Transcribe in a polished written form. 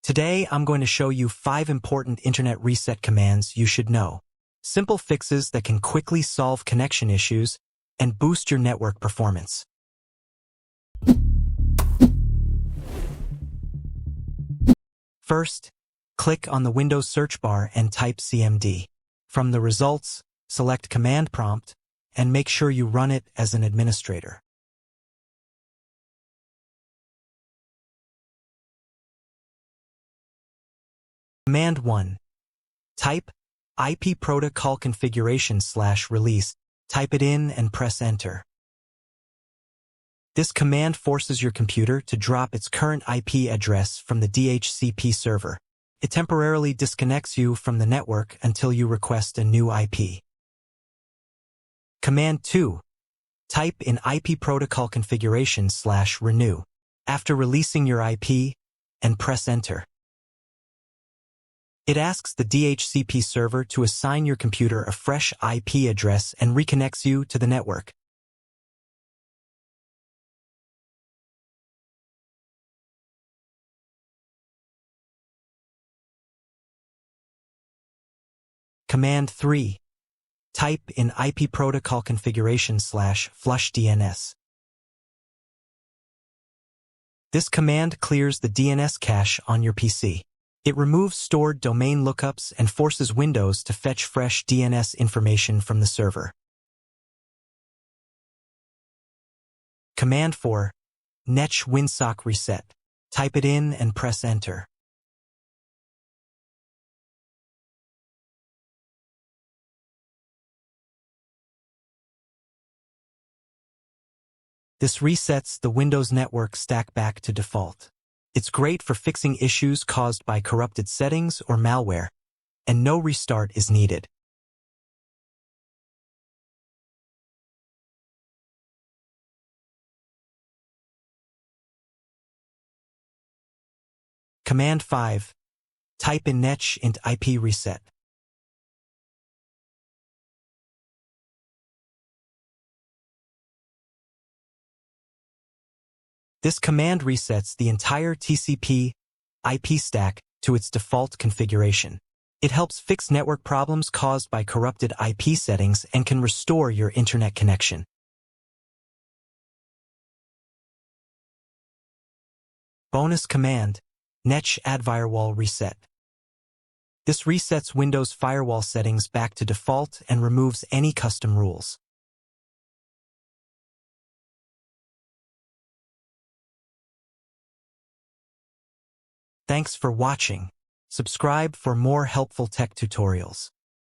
Today, I'm going to show you 5 important internet reset commands you should know. Simple fixes that can quickly solve connection issues and boost your network performance. First, click on the Windows search bar and type CMD. From the results, select Command Prompt and make sure you run it as an administrator. Command 1. Type IP protocol configuration/release. Type it in and press Enter. This command forces your computer to drop its current IP address from the DHCP server. It temporarily disconnects you from the network until you request a new IP. Command 2. Type in IP protocol configuration/renew. After releasing your IP, and press Enter. It asks the DHCP server to assign your computer a fresh IP address and reconnects you to the network. Command 3. Type in IP protocol configuration/flush DNS. This command clears the DNS cache on your PC. It removes stored domain lookups and forces Windows to fetch fresh DNS information from the server. Command 4. Netch WinSock reset. Type it in and press Enter. This resets the Windows network stack back to default. It's great for fixing issues caused by corrupted settings or malware, and no restart is needed. Command 5. Type in netch int IP reset. This command resets the entire TCP IP stack to its default configuration. It helps fix network problems caused by corrupted IP settings and can restore your internet connection. Bonus command, netch adfirewall reset. This resets Windows firewall settings back to default and removes any custom rules. Thanks for watching. Subscribe for more helpful tech tutorials.